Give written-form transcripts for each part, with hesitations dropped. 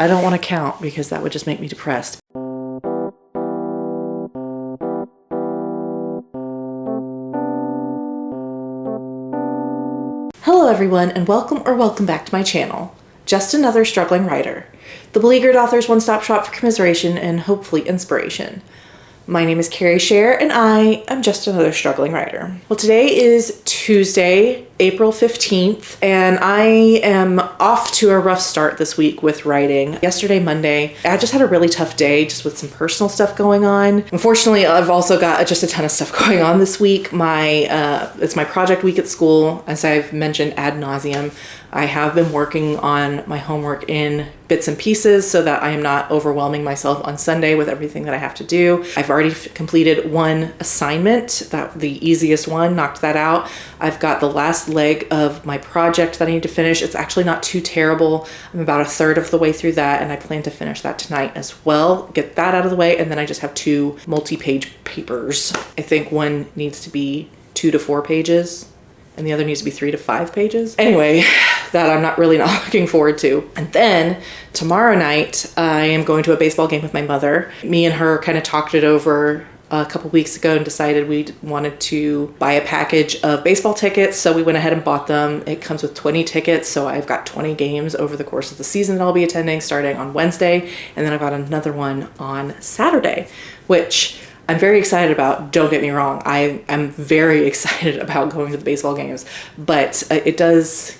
I don't want to count because that would just make me depressed. Hello everyone, and welcome back to my channel. Just another struggling writer. The Beleaguered Authors one-stop shop for commiseration and hopefully inspiration. My name is Carrie Scher, and I am just another struggling writer. Well, today is Tuesday, April 15th, and I am off to a rough start this week with writing. Yesterday, Monday, I just had a really tough day just with some personal stuff going on. Unfortunately, I've also got just a ton of stuff going on this week. It's my project week at school, as I've mentioned ad nauseum. I have been working on my homework in bits and pieces so that I am not overwhelming myself on Sunday with everything that I have to do. I've already completed one assignment, the easiest one, knocked that out. I've got the last leg of my project that I need to finish. It's actually not too terrible. I'm about a third of the way through that, and I plan to finish that tonight as well. Get that out of the way, and then I just have 2 multi-page papers. I think one needs to be 2 to 4 pages, and the other needs to be 3 to 5 pages. Anyway, that I'm not looking forward to. And then tomorrow night, I am going to a baseball game with my mother. Me and her kind of talked it over a couple weeks ago and decided we wanted to buy a package of baseball tickets. So we went ahead and bought them. It comes with 20 tickets. So I've got 20 games over the course of the season that I'll be attending starting on Wednesday. And then I've got another one on Saturday, which I'm very excited about. Don't get me wrong. I am very excited about going to the baseball games, but it does,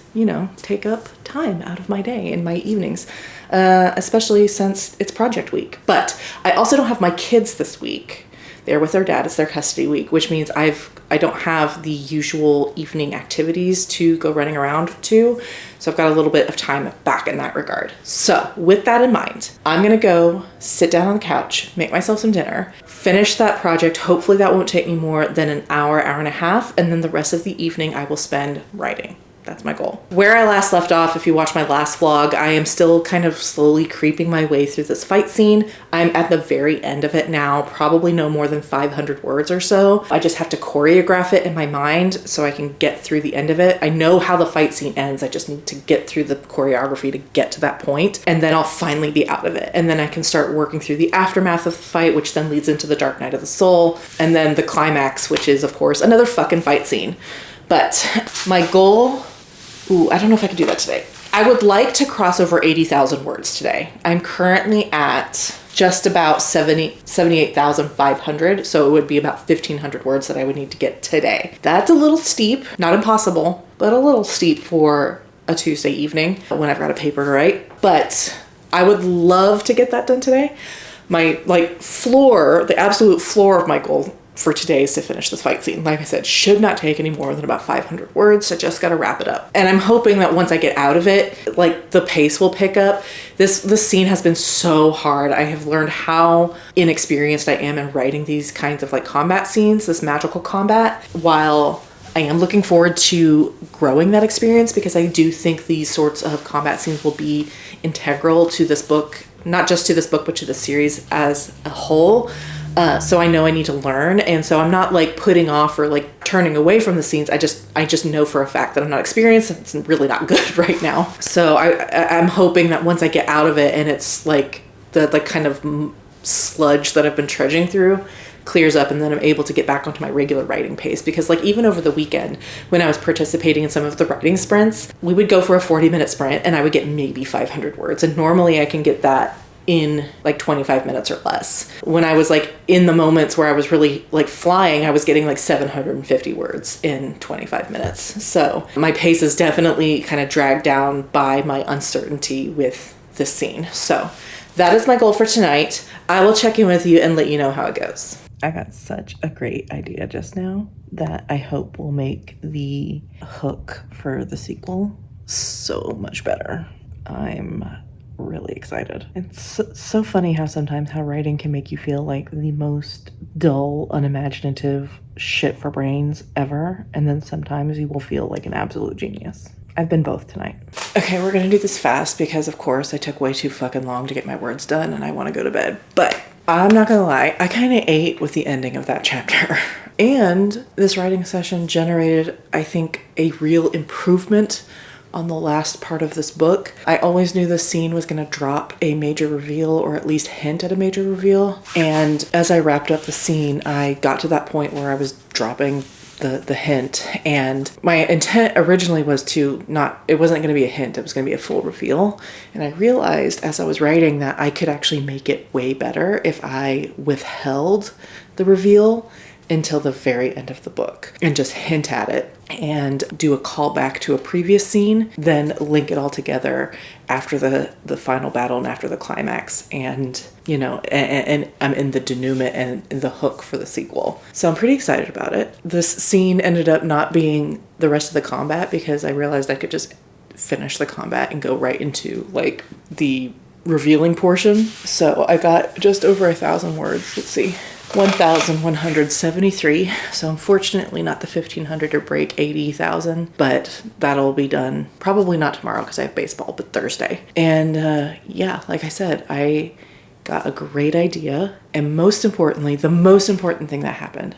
take up time out of my day and my evenings, especially since it's project week. But I also don't have my kids this week. They're with their dad. It's their custody week, which means I don't have the usual evening activities to go running around to. So I've got a little bit of time back in that regard. So with that in mind, I'm going to go sit down on the couch, make myself some dinner, finish that project. Hopefully that won't take me more than an hour and a half. And then the rest of the evening I will spend writing. That's my goal. Where I last left off, if you watch my last vlog, I am still kind of slowly creeping my way through this fight scene. I'm at the very end of it now, probably no more than 500 words or so. I just have to choreograph it in my mind so I can get through the end of it. I know how the fight scene ends. I just need to get through the choreography to get to that point, and then I'll finally be out of it. And then I can start working through the aftermath of the fight, which then leads into the Dark Night of the Soul, and then the climax, which is, of course, another fucking fight scene. But my goal... I don't know if I can do that today. I would like to cross over 80,000 words today. I'm currently at just about 78,500. So it would be about 1,500 words that I would need to get today. That's a little steep, not impossible, but a little steep for a Tuesday evening when I've got a paper to write. But I would love to get that done today. My the absolute floor of my goal for today is to finish this fight scene. Like I said, should not take any more than about 500 words. So just got to wrap it up. And I'm hoping that once I get out of it, the pace will pick up. This scene has been so hard. I have learned how inexperienced I am in writing these kinds of combat scenes, this magical combat, while I am looking forward to growing that experience, because I do think these sorts of combat scenes will be integral to this book, not just to this book, but to the series as a whole. So I know I need to learn, and so I'm not putting off or turning away from the scenes. I just know for a fact that I'm not experienced, and it's really not good right now. So I'm hoping that once I get out of it and it's the kind of sludge that I've been trudging through clears up, and then I'm able to get back onto my regular writing pace. Because even over the weekend when I was participating in some of the writing sprints, we would go for a 40-minute sprint and I would get maybe 500 words, and normally I can get that in 25 minutes or less. When I was in the moments where I was really flying, I was getting 750 words in 25 minutes. So my pace is definitely kind of dragged down by my uncertainty with this scene. So that is my goal for tonight. I will check in with you and let you know how it goes. I got such a great idea just now that I hope will make the hook for the sequel so much better. I'm really excited. It's so funny how sometimes writing can make you feel like the most dull, unimaginative shit for brains ever, and then sometimes you will feel like an absolute genius. I've been both tonight. Okay, we're gonna do this fast because, of course, I took way too fucking long to get my words done and I want to go to bed. But I'm not gonna lie, I kind of ate with the ending of that chapter. And this writing session generated, I think, a real improvement on the last part of this book. I always knew this scene was going to drop a major reveal, or at least hint at a major reveal. And as I wrapped up the scene, I got to that point where I was dropping the hint, and my intent originally was to it wasn't going to be a hint, it was going to be a full reveal. And I realized as I was writing that I could actually make it way better if I withheld the reveal until the very end of the book and just hint at it and do a callback to a previous scene, then link it all together after the final battle and after the climax, and and I'm in the denouement and in the hook for the sequel. So I'm pretty excited about it. This scene ended up not being the rest of the combat because I realized I could just finish the combat and go right into like the revealing portion. So I got just over 1,000 words. Let's see. 1,173. So unfortunately not the 1,500 or break 80,000, but that'll be done probably not tomorrow because I have baseball, but Thursday. And yeah, like I said, I got a great idea. And most importantly, the most important thing that happened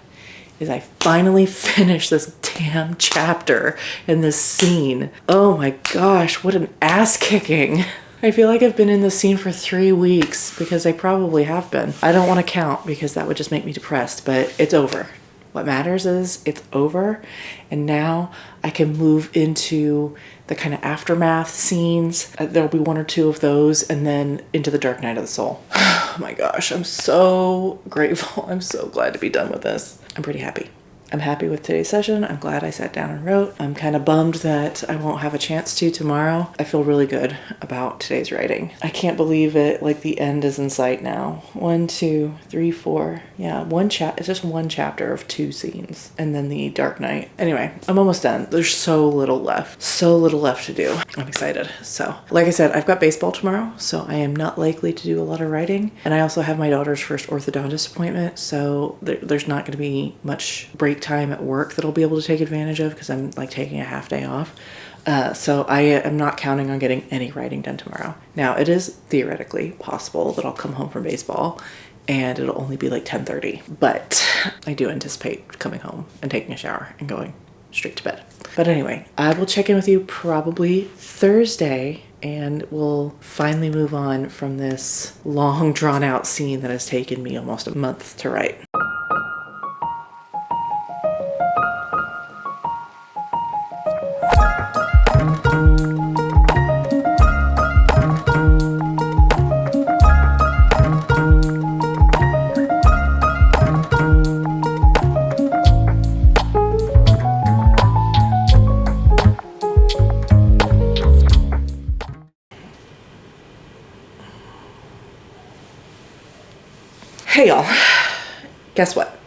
is I finally finished this damn chapter and this scene. Oh my gosh, what an ass kicking. I feel like I've been in this scene for 3 weeks because I probably have been. I don't want to count because that would just make me depressed, but it's over. What matters is it's over, and now I can move into the kind of aftermath scenes. There'll be 1 or 2 of those, and then into the Dark Night of the Soul. Oh my gosh, I'm so grateful. I'm so glad to be done with this. I'm pretty happy. I'm happy with today's session. I'm glad I sat down and wrote. I'm kind of bummed that I won't have a chance to tomorrow. I feel really good about today's writing. I can't believe it, like the end is in sight now. 1, 2, 3, 4. Yeah, it's just 1 chapter of 2 scenes, and then the Dark Knight. Anyway, I'm almost done. There's so little left. So little left to do. I'm excited. So, like I said, I've got baseball tomorrow, so I am not likely to do a lot of writing. And I also have my daughter's first orthodontist appointment, so there's not going to be much break time at work that I'll be able to take advantage of because I'm like taking a half day off. So I am not counting on getting any writing done tomorrow. Now, it is theoretically possible that I'll come home from baseball and it'll only be like 10:30, but I do anticipate coming home and taking a shower and going straight to bed. But anyway, I will check in with you probably Thursday, and we'll finally move on from this long drawn out scene that has taken me almost a month to write. Hey y'all, guess what?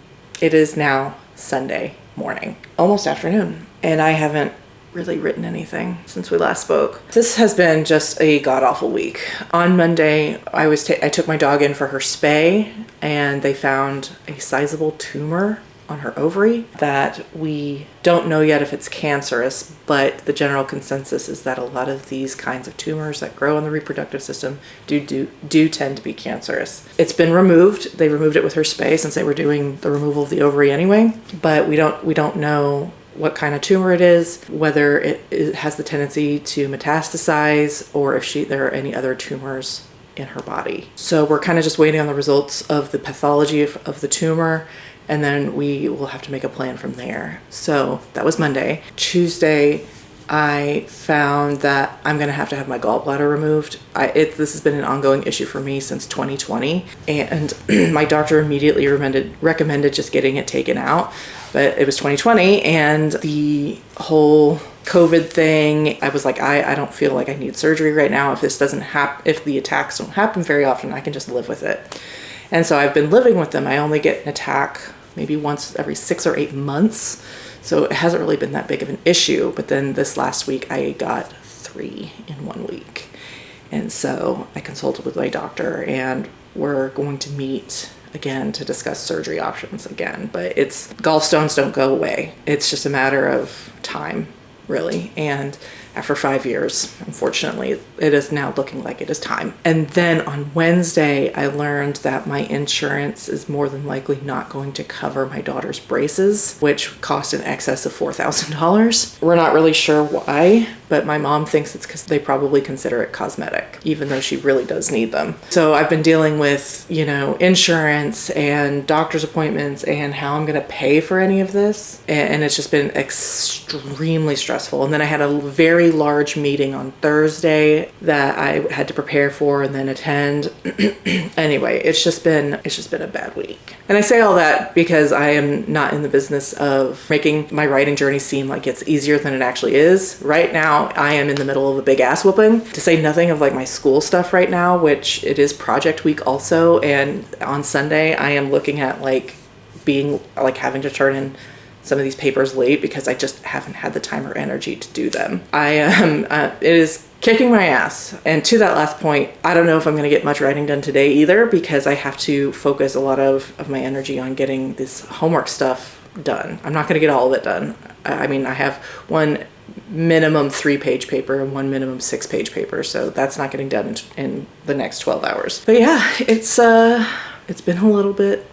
It is now Sunday morning, almost afternoon, and I haven't really written anything since we last spoke. This has been just a god-awful week. On Monday, I took my dog in for her spay, and they found a sizable tumor on her ovary that we don't know yet if it's cancerous, but the general consensus is that a lot of these kinds of tumors that grow in the reproductive system do tend to be cancerous. It's been removed. They removed it with her spay since they were doing the removal of the ovary anyway, but we don't know what kind of tumor it is, whether it has the tendency to metastasize, or if there are any other tumors in her body. So we're kind of just waiting on the results of the pathology of the tumor, and then we will have to make a plan from there. So that was Monday. Tuesday, I found that I'm gonna have to have my gallbladder removed. This has been an ongoing issue for me since 2020, and my doctor immediately recommended just getting it taken out, but it was 2020, and the whole COVID thing, I was like, I don't feel like I need surgery right now. If the attacks don't happen very often, I can just live with it. And so I've been living with them. I only get an attack maybe once every 6 or 8 months. So it hasn't really been that big of an issue. But then this last week, I got 3 in 1 week. And so I consulted with my doctor, and we're going to meet again to discuss surgery options again. But gallstones don't go away. It's just a matter of time, really. And after 5 years, unfortunately, it is now looking like it is time. And then on Wednesday, I learned that my insurance is more than likely not going to cover my daughter's braces, which cost in excess of $4,000. We're not really sure why, but but my mom thinks it's because they probably consider it cosmetic, even though she really does need them. So I've been dealing with, insurance and doctor's appointments and how I'm going to pay for any of this. And it's just been extremely stressful. And then I had a very large meeting on Thursday that I had to prepare for and then attend. Anyway, it's just been a bad week. And I say all that because I am not in the business of making my writing journey seem like it's easier than it actually is. Right now, I am in the middle of a big ass whooping, to say nothing of like my school stuff right now, which it is project week also. And on Sunday, I am looking at having to turn in some of these papers late because I just haven't had the time or energy to do them. It is kicking my ass. And to that last point, I don't know if I'm going to get much writing done today either, because I have to focus a lot of my energy on getting this homework stuff done. I'm not going to get all of it done. I have one minimum 3-page paper and one minimum 6-page paper, so that's not getting done in the next 12 hours. But yeah, it's been a little bit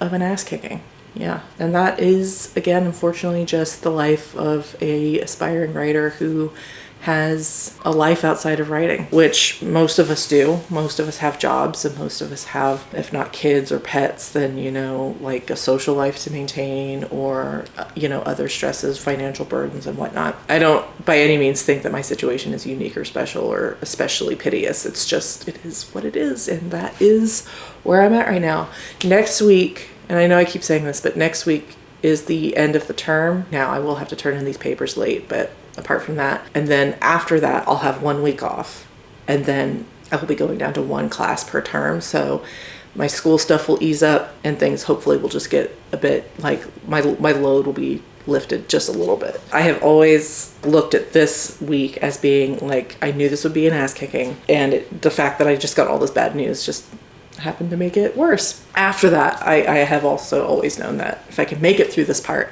of an ass kicking. Yeah, and that is, again, unfortunately, just the life of a aspiring writer who has a life outside of writing, which most of us do. Most of us have jobs, and most of us have, if not kids or pets, then, like a social life to maintain, or, other stresses, financial burdens and whatnot. I don't by any means think that my situation is unique or special or especially piteous. It's just, it is what it is. And that is where I'm at right now. Next week, and I know I keep saying this, but next week is the end of the term. Now I will have to turn in these papers late, but apart from that, and then after that, I'll have 1 week off, and then I will be going down to 1 class per term. So my school stuff will ease up, and things hopefully will just get a bit, like my load will be lifted just a little bit. I have always looked at this week as being like, I knew this would be an ass kicking, and the fact that I just got all this bad news just happened to make it worse. After that, I have also always known that if I can make it through this part,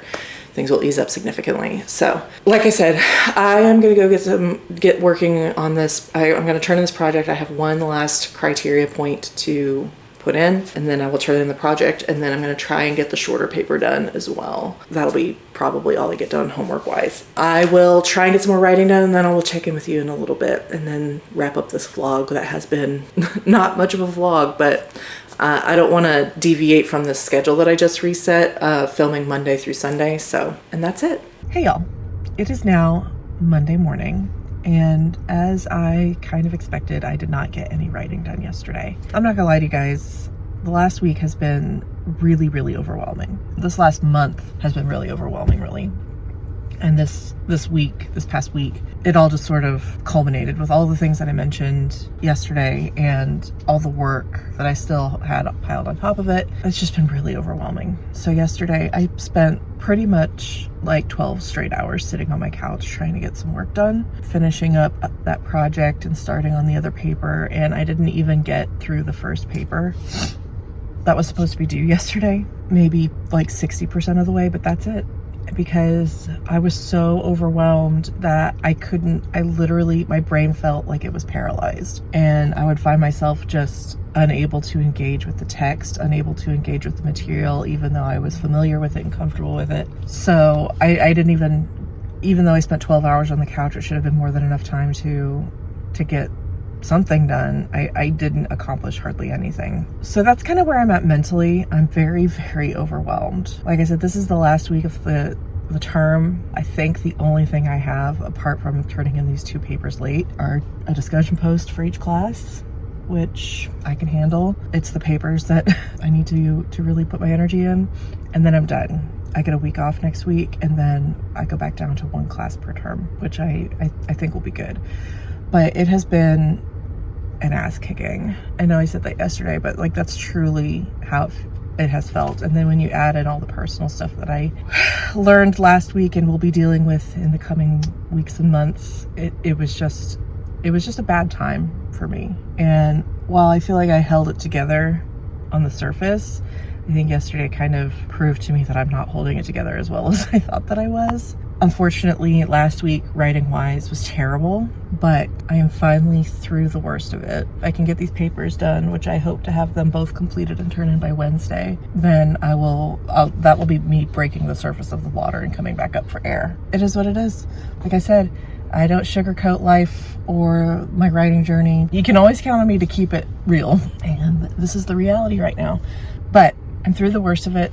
things will ease up significantly. So, like I said, I am going to go get working on this. I'm going to turn in this project. I have one last criteria point to put in, and then I will turn in the project, and then I'm going to try and get the shorter paper done as well. That'll be probably all I get done homework wise. I will try and get some more writing done, and then I will check in with you in a little bit, and then wrap up this vlog that has been not much of a vlog, but I don't want to deviate from the schedule that I just reset, filming Monday through Sunday. So, and that's it. Hey y'all, it is now Monday morning. And as I kind of expected, I did not get any writing done yesterday. I'm not gonna lie to you guys, the last week has been really, really overwhelming. This last month has been really overwhelming, really. And this past week, it all just sort of culminated with all the things that I mentioned yesterday and all the work that I still had piled on top of it. It's just been really overwhelming. So yesterday I spent pretty much like 12 straight hours sitting on my couch trying to get some work done, finishing up that project and starting on the other paper. And I didn't even get through the first paper that was supposed to be due yesterday, maybe like 60% of the way, but that's it. Because I was so overwhelmed that I literally, my brain felt like it was paralyzed, and I would find myself just unable to engage with the text, unable to engage with the material, even though I was familiar with it and comfortable with it. So I didn't even though I spent 12 hours on the couch, it should have been more than enough time to get something done. I didn't accomplish hardly anything. So that's kind of where I'm at mentally. I'm very, very overwhelmed. Like I said, this is the last week of the term. I think the only thing I have, apart from turning in these 2 papers late, are a discussion post for each class, which I can handle. It's the papers that I need to really put my energy in, and then I'm done. I get a week off next week, and then I go back down to 1 class per term, which I think will be good. But it has been an ass kicking. I know I said that yesterday, but like that's truly how it has felt. And then when you add in all the personal stuff that I learned last week and will be dealing with in the coming weeks and months, it was just a bad time for me. And while I feel like I held it together on the surface, I think yesterday kind of proved to me that I'm not holding it together as well as I thought that I was. Unfortunately, last week, writing-wise, was terrible, but I am finally through the worst of it. If I can get these papers done, which I hope to have them both completed and turned in by Wednesday, then that will be me breaking the surface of the water and coming back up for air. It is what it is. Like I said, I don't sugarcoat life or my writing journey. You can always count on me to keep it real. And this is the reality right now. But I'm through the worst of it.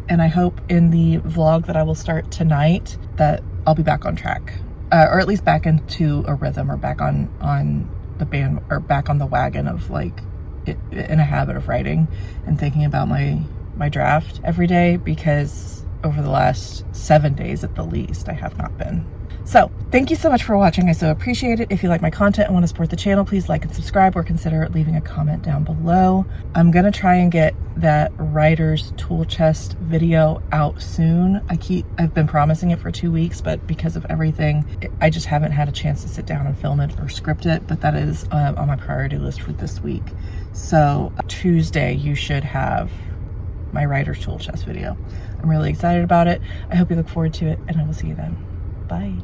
And I hope in the vlog that I will start tonight that I'll be back on track. Or at least back into a rhythm, or back on the band, or back on the wagon of like in a habit of writing and thinking about my draft every day, because over the last 7 days at the least I have not been. So thank you so much for watching. I so appreciate it. If you like my content and want to support the channel, please like and subscribe, or consider leaving a comment down below. I'm gonna try and get that writer's tool chest video out soon. I've been promising it for 2 weeks, but because of everything, I just haven't had a chance to sit down and film it or script it, but that is on my priority list for this week. So Tuesday, you should have my writer's tool chest video. I'm really excited about it. I hope you look forward to it, and I will see you then. Bye.